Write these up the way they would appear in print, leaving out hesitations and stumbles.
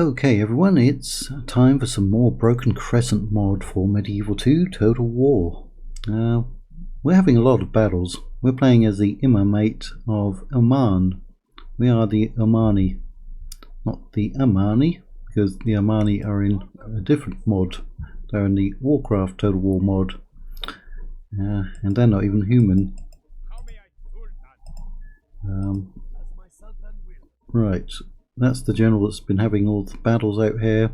Okay everyone, it's time for some more Broken Crescent mod for Medieval 2 Total War. We're having a lot of battles. We're playing as the Imamate of Oman. We are the Omani, not the Omani, because the Omani are in a different mod. They're in the Warcraft Total War mod, and they're not even human. Right. That's the general that's been having all the battles out here.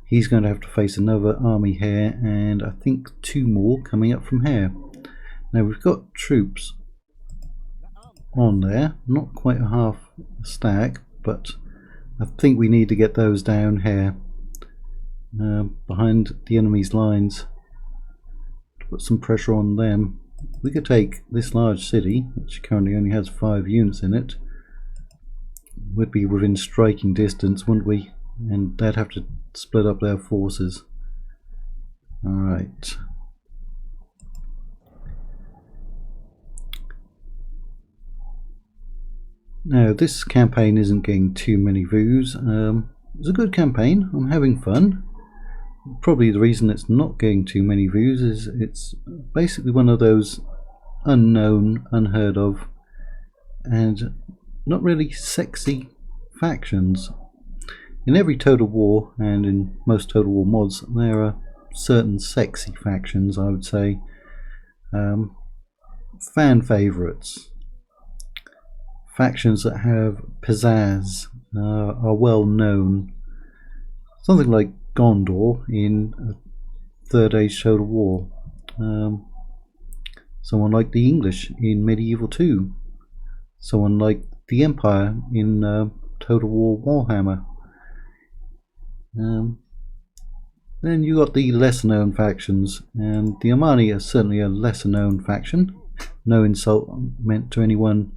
He's going to have to face another army here, and I think 2 more coming up from here. Now we've got troops on there, not quite a half stack, but I think we need to get those down here behind the enemy's lines to put some pressure on them. We could take this large city, which currently only has 5 units in it. Would be within striking distance, wouldn't we? And they'd have to split up their forces. Alright. Now this campaign isn't getting too many views. It's a good campaign, I'm having fun. Probably the reason it's not getting too many views is it's basically one of those unknown, unheard of, and not really sexy factions. In every Total War and in most Total War mods there are certain sexy factions, I would say. Fan favourites. Factions that have pizzazz, are well known. Something like Gondor in Third Age Total War. Someone like the English in Medieval 2. Someone like the Empire in Total War Warhammer. Then you got the lesser known factions, and the Omani are certainly a lesser known faction. No insult meant to anyone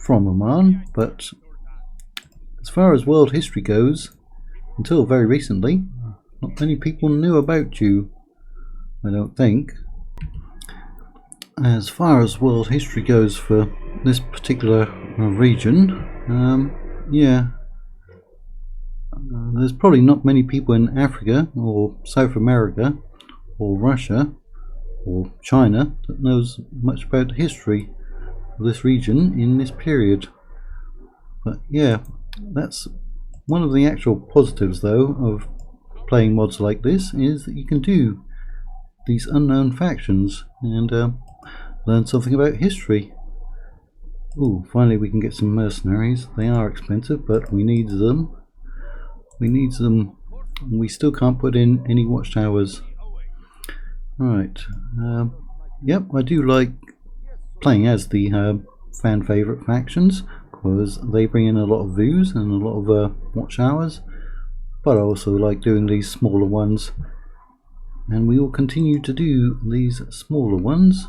from Oman, but as far as world history goes, until very recently, not many people knew about you, I don't think. As far as world history goes for this particular region, there's probably not many people in Africa or South America or Russia or China that knows much about the history of this region in this period. But yeah, that's one of the actual positives though of playing mods like this, is that you can do these unknown factions and learn something about history. Ooh, finally we can get some mercenaries. They are expensive, but we need them. We need them. We still can't put in any watchtowers. Right. Yep, I do like playing as the fan favourite factions, because they bring in a lot of views and a lot of watchtowers. But I also like doing these smaller ones, and we will continue to do these smaller ones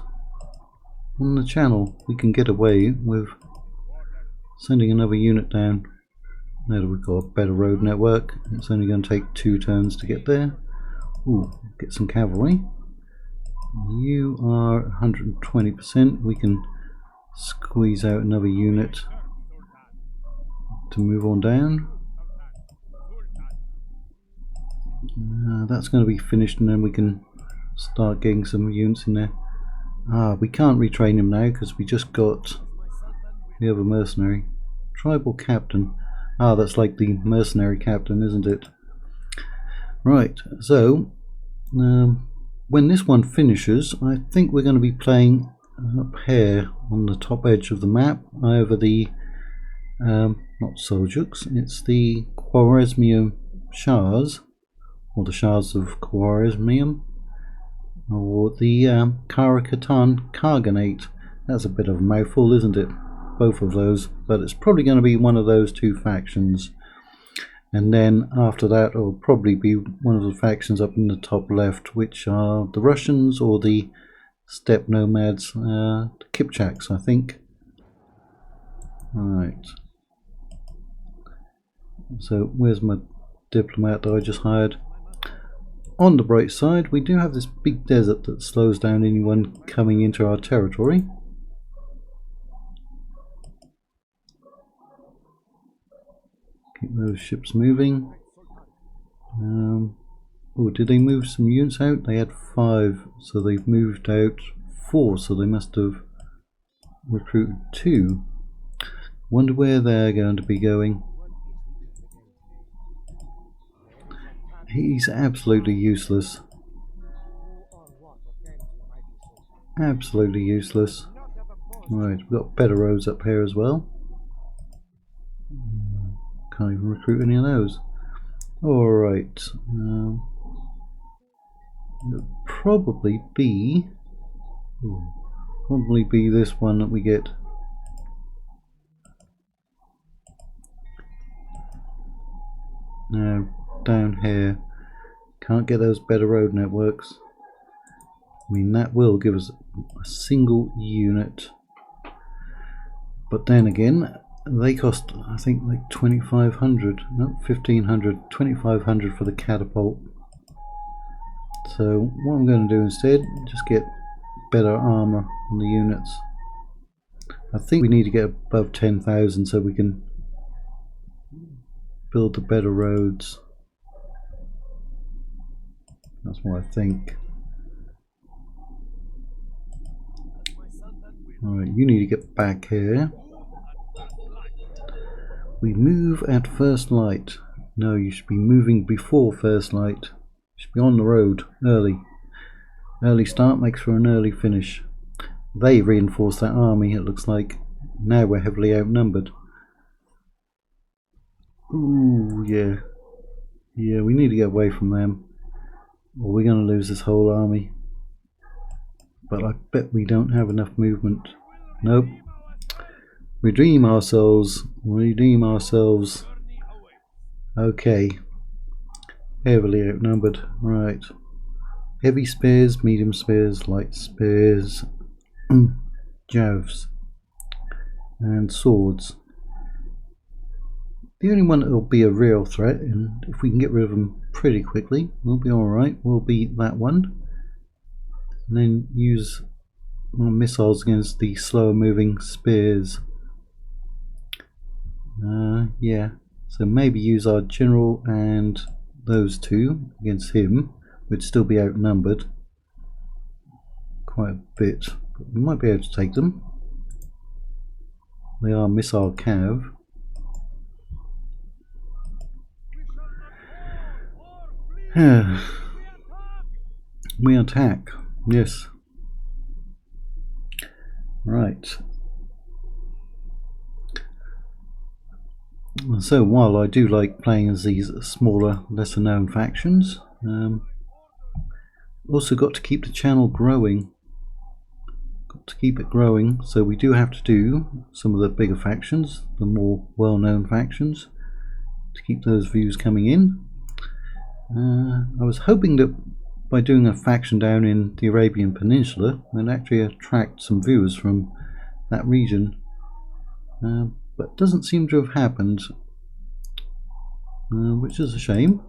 on the channel. We can get away with sending another unit down. Now that we've got a better road network, it's only going to take 2 turns to get there. Ooh, get some cavalry. You are 120%. We can squeeze out another unit to move on down. That's going to be finished, and then we can start getting some units in there. We can't retrain him now because we just got the other mercenary. Tribal captain. That's like the mercenary captain, isn't it? Right, so when this one finishes, I think we're going to be playing up here on the top edge of the map over the not Seljuks, it's the Khwarezmian Shahs, or the Shahs of Khwarezmian, or the Kara-Khatan Khaganate. That's a bit of a mouthful, isn't it? Both of those, but it's probably going to be one of those 2 factions, and then after that it'll probably be one of the factions up in the top left, which are the Russians or the steppe nomads, the Kipchaks, I think. Alright, so where's my diplomat that I just hired? On the bright side, we do have this big desert that slows down anyone coming into our territory. Keep those ships moving. Oh, did they move some units out? They had 5, so they've moved out 4, so they must have recruited 2. Wonder where they're going to be going. He's absolutely useless. Absolutely useless. Right, we've got better roads up here as well. Can't even recruit any of those. Alright. It'll probably be this one that we get. Now down here, can't get those better road networks. I mean, that will give us a single unit, but then again they cost, I think, like 2,500, no, 1,500, 2,500 for the catapult. So what I'm going to do instead, just get better armor on the units. I think we need to get above 10,000 so we can build the better roads. That's what I think. Alright, you need to get back here. We move at first light. No, you should be moving before first light. You should be on the road early. Early start makes for an early finish. They reinforced that army, it looks like. Now we're heavily outnumbered. Ooh, yeah. Yeah, we need to get away from them, or we're going to lose this whole army. But I bet we don't have enough movement. Nope. Redeem ourselves. Redeem ourselves. Okay. Heavily outnumbered. Right. Heavy spears, medium spears, light spears, javs, and swords. The only one that will be a real threat, and if we can get rid of them pretty quickly, we'll be alright, will be that one. And then use our missiles against the slower moving spears. Yeah, so maybe use our general and those two against him. We'd still be outnumbered quite a bit, but we might be able to take them. They are missile cav. We attack, yes. Right. So while I do like playing as these smaller, lesser known factions, also got to keep the channel growing. Got to keep it growing, so we do have to do some of the bigger factions, the more well-known factions, to keep those views coming in. I was hoping that by doing a faction down in the Arabian Peninsula, I'd actually attract some viewers from that region, but it doesn't seem to have happened, which is a shame.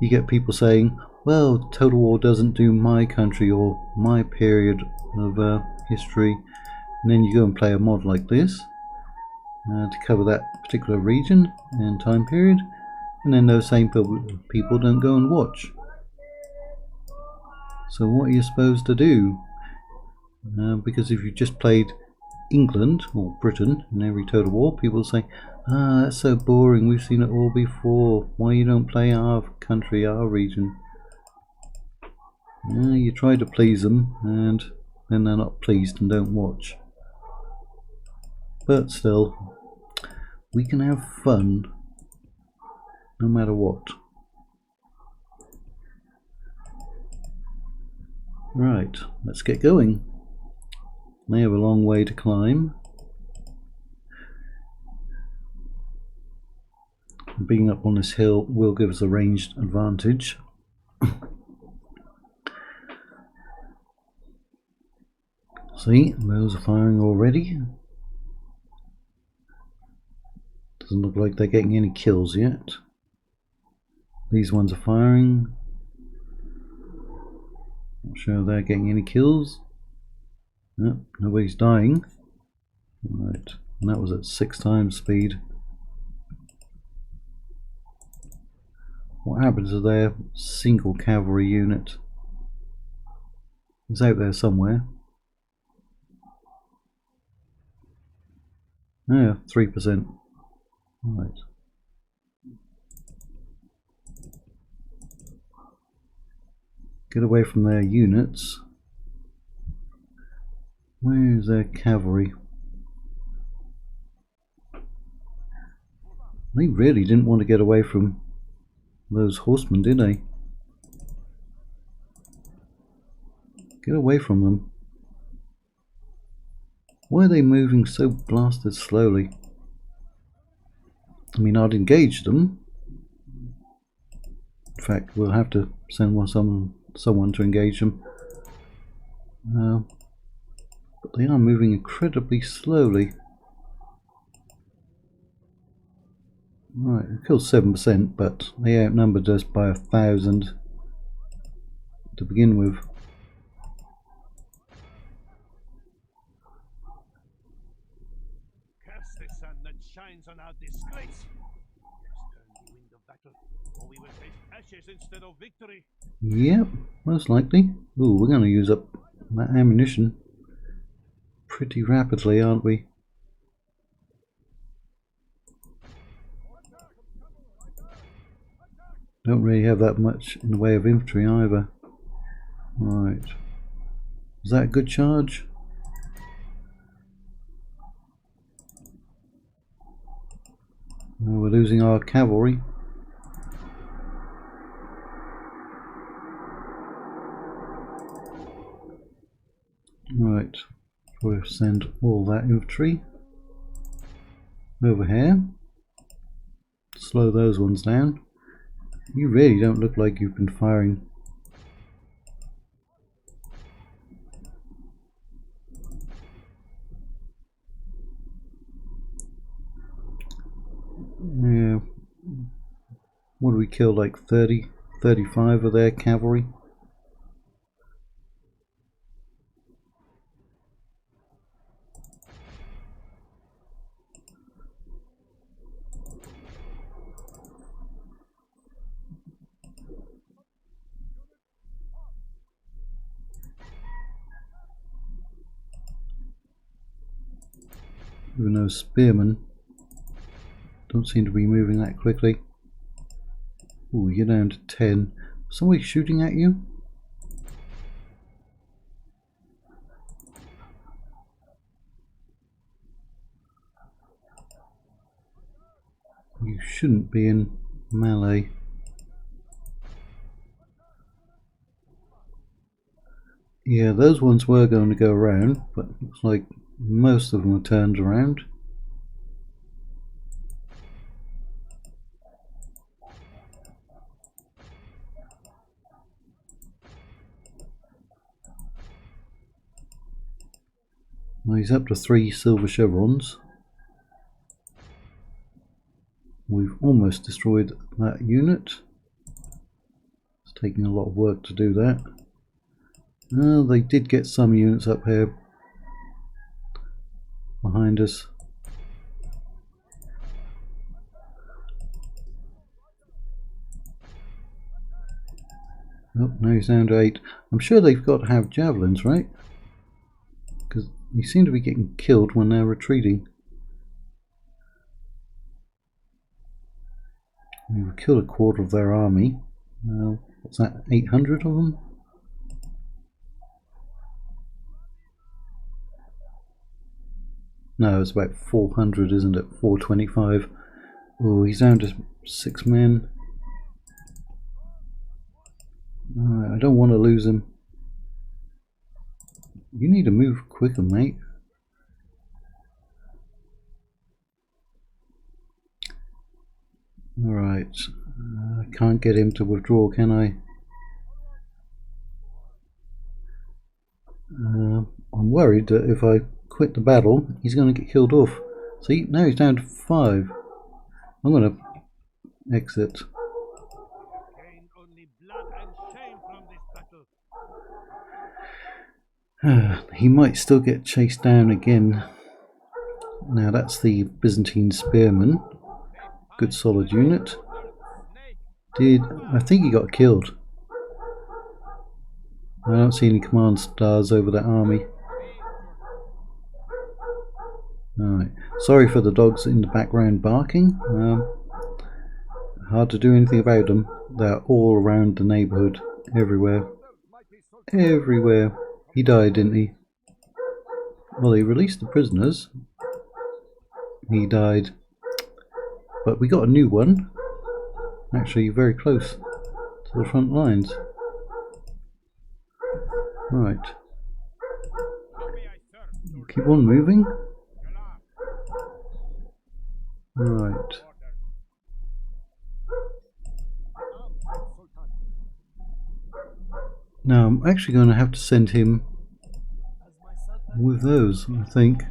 You get people saying, well, Total War doesn't do my country or my period of history, and then you go and play a mod like this to cover that particular region and time period, and then those same people don't go and watch. So what are you supposed to do? Because if you just played England or Britain in every Total War, people say, ah, that's so boring, we've seen it all before, why you don't play our country, our region? You try to please them and then they're not pleased and don't watch. But still, we can have fun no matter what. Right, let's get going. They have a long way to climb. Being up on this hill will give us a ranged advantage. See, those are firing already. Doesn't look like they're getting any kills yet. These ones are firing. Not sure if they're getting any kills. Nope, nobody's dying. Right, and that was at 6 times speed. What happened to their single cavalry unit? It's out there somewhere. Yeah, 3%. Right. Get away from their units. Where is their cavalry? They really didn't want to get away from those horsemen, did they? Get away from them. Why are they moving so blasted slowly? I mean, I'd engage them. In fact, we'll have to send someone to engage them. But they are moving incredibly slowly. Right, we killed 7%, but they outnumbered us by 1,000 to begin with. Curse the sun that shines on our disgrace. Turn the wind of battle, or we will face ashes instead of victory. Yep, most likely. Ooh, we're going to use up that ammunition pretty rapidly, aren't we? Don't really have that much in the way of infantry either. Right. Is that a good charge? No, we're losing our cavalry. Right. We'll send all that infantry over here. Slow those ones down. You really don't look like you've been firing. Yeah. What do we kill? Like 30, 35 of their cavalry? Even those spearmen don't seem to be moving that quickly. Ooh, you're down to 10. Somebody shooting at you? You shouldn't be in melee. Yeah, those ones were going to go around, but looks like most of them are turned around. Well, he's up to 3 silver chevrons. We've almost destroyed that unit. It's taking a lot of work to do that. They did get some units up here behind us. Oh, now he's down to 8. I'm sure they've got to have javelins, right? Because they seem to be getting killed when they're retreating. We've killed a quarter of their army. What's that, 800 of them? No, it's about 400, isn't it? 425. Oh, he's down to 6 men. I don't want to lose him. You need to move quicker, mate. Alright. I can't get him to withdraw, can I? I'm worried that if I quit the battle, he's going to get killed off. See, now he's down to 5. I'm going to exit. He might still get chased down again. Now that's the Byzantine spearmen. Good solid unit. I think he got killed. I don't see any command stars over that army. Alright, sorry for the dogs in the background barking. Hard to do anything about them. They're all around the neighbourhood, everywhere. Everywhere. He died, didn't he? Well, he released the prisoners. He died. But we got a new one. Actually, very close to the front lines. Right. Keep on moving. Right. Now I'm actually going to have to send him with those, I think.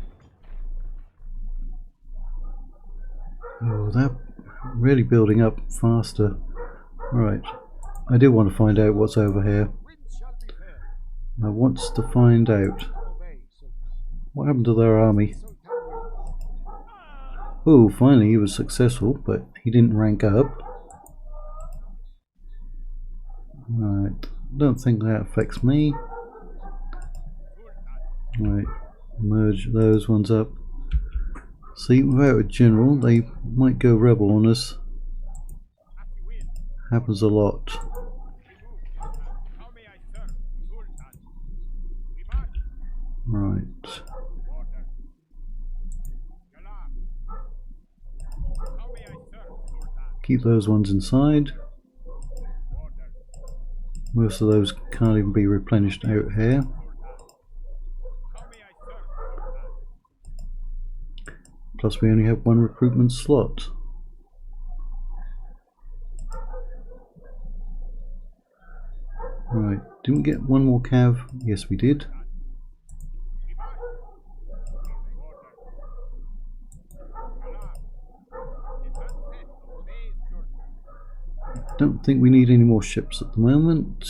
Oh, they're really building up faster. Right. I do want to find out what's over here. I want to find out what happened to their army. Oh, finally he was successful, but he didn't rank up. Right, don't think that affects me. Right, merge those ones up. See, without a general, they might go rebel on us. Happens a lot. Right. Keep those ones inside. Most of those can't even be replenished out here. Plus we only have one recruitment slot. Right, didn't we get one more cav? Yes we did. Don't think we need any more ships at the moment.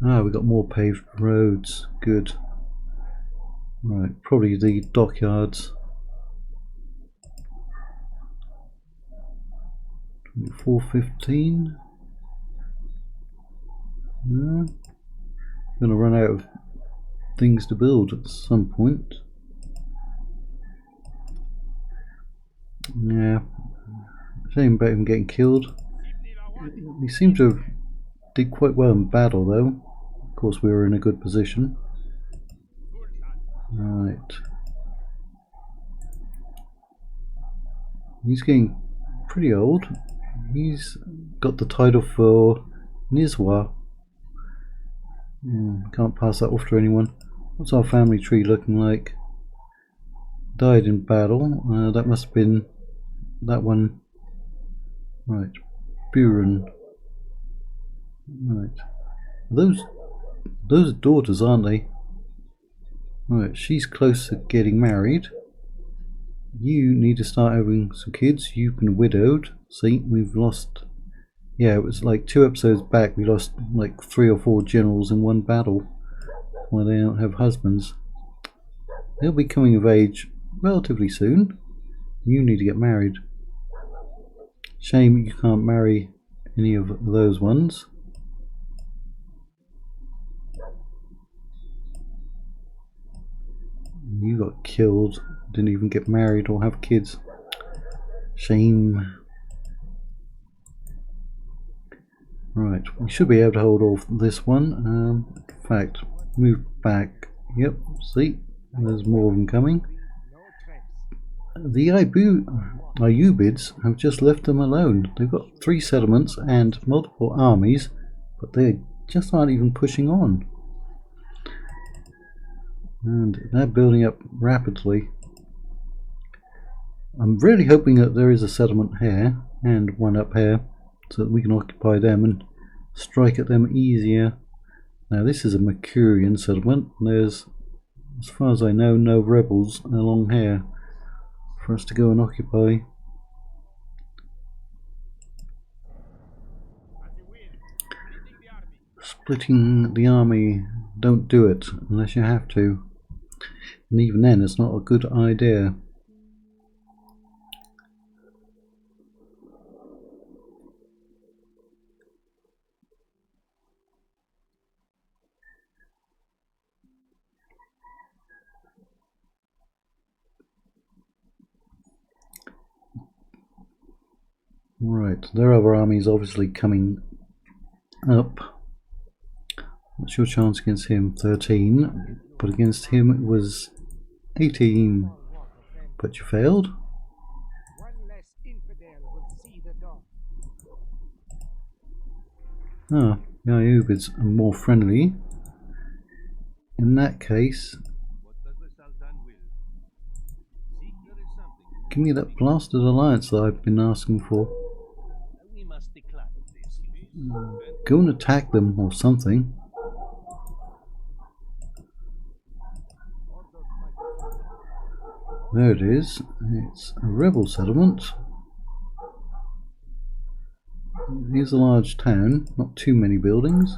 Ah, we got more paved roads. Good. Right, probably the dockyards. 2415. Yeah. Gonna run out of things to build at some point. Yeah, shame about him getting killed. He seemed to have did quite well in battle though. Of course we were in a good position. Right. He's getting pretty old. He's got the title for Nizwa. Can't pass that off to anyone. What's our family tree looking like? Died in battle. That must have been that one. Right. Buren. Right. Those are daughters, aren't they? Right. She's close to getting married. You need to start having some kids. You've been widowed. See, we've lost. Yeah, it was like 2 episodes back. We lost like 3 or 4 generals in one battle. Why they don't have husbands. They'll be coming of age relatively soon. You need to get married. Shame you can't marry any of those ones. You got killed. Didn't even get married or have kids. Shame. Right, we should be able to hold off this one. In fact, move back. Yep, see, there's more of them coming. The Ayubids have just left them alone. They've got 3 settlements and multiple armies, but they just aren't even pushing on. And they're building up rapidly. I'm really hoping that there is a settlement here and one up here, so that we can occupy them and strike at them easier. Now this is a Mercurian settlement. There's, as far as I know, no rebels along here for us to go and occupy. Splitting the army, don't do it unless you have to. And even then, it's not a good idea. Right, their other army is obviously coming up. What's your chance against him? 13. But against him it was 18. But you failed. Ah, Yayub is more friendly. In that case, give me that blasted alliance that I've been asking for. Go and attack them or something. There it is. It's a rebel settlement. Here's a large town, not too many buildings.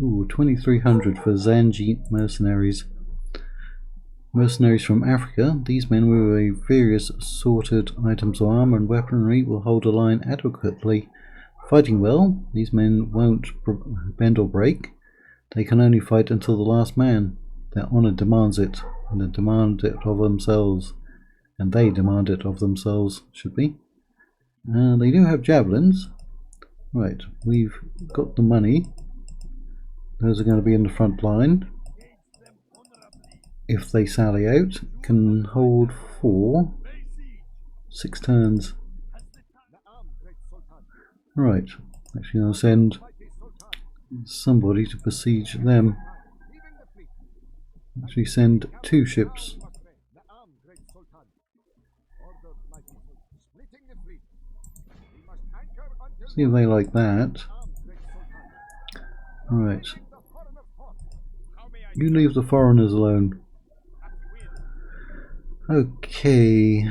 Ooh, 2,300 for Zanji mercenaries. Mercenaries from Africa. These men with various assorted items of armor and weaponry will hold a line adequately. Fighting well, these men won't bend or break. They can only fight until the last man. Their honor demands it, and they demand it of themselves. And they demand it of themselves, should be. They do have javelins. Right, we've got the money. Those are going to be in the front line. If they sally out, can hold 6 turns. Right, actually I'll send somebody to besiege them. Actually send 2 ships. See if they like that. Right. You leave the foreigners alone. Okay.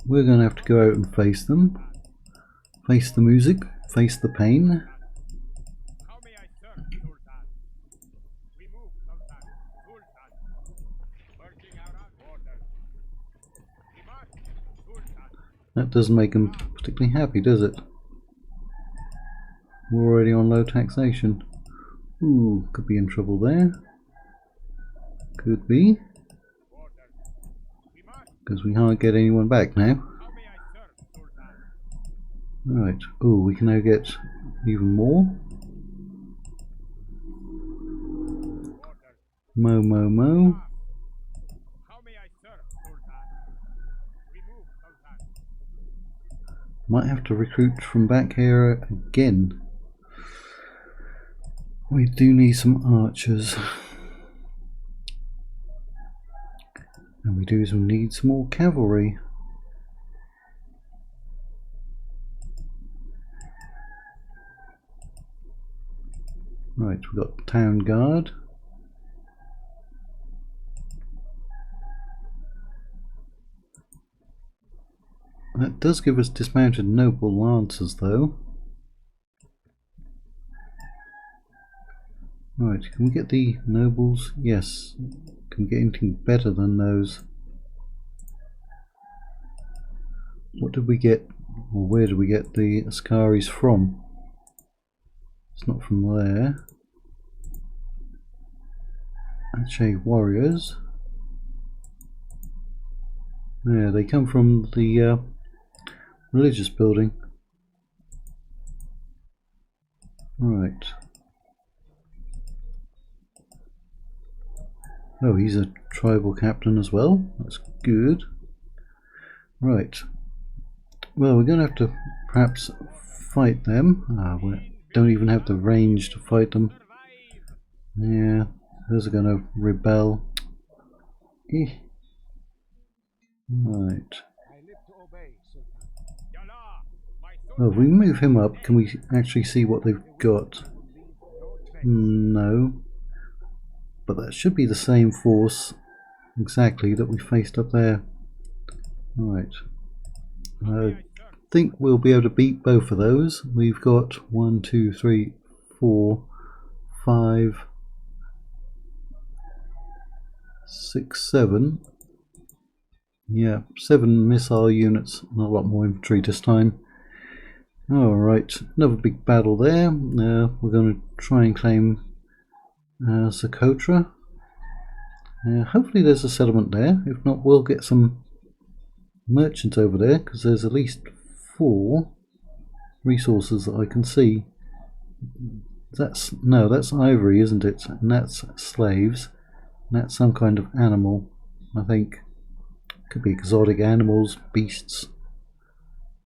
We're going to have to go out and face them. Face the music. Face the pain. That doesn't make them particularly happy, does it? We're already on low taxation. Ooh, could be in trouble there. Could be. Because we can't get anyone back now. Right. Ooh, we can now get even more. Mo. Might have to recruit from back here again. We do need some archers. And we do need some more cavalry. Right, we've got town guard. That does give us dismounted noble lancers though. Right, can we get the nobles? Yes. Can we get anything better than those? What did we get, or where did we get the Askaris from? It's not from there. Iceni warriors. Yeah, they come from the religious building. Right. Oh, he's a tribal captain as well. That's good. Right. Well, we're going to have to perhaps fight them. We don't even have the range to fight them. Yeah, those are going to rebel. Right. Oh, if we move him up, can we actually see what they've got? No. But that should be the same force exactly that we faced up there. Right. I think we'll be able to beat both of those. We've got 1, 2, 3, 4, 5, 6, 7. Yeah, 7 missile units, not a lot more infantry this time. Alright, another big battle there. We're going to try and claim Socotra. Hopefully there's a settlement there. If not, we'll get some merchants over there, because there's at least 4 resources that I can see. That's ivory, isn't it? And that's slaves. And that's some kind of animal, I think. Could be exotic animals, beasts.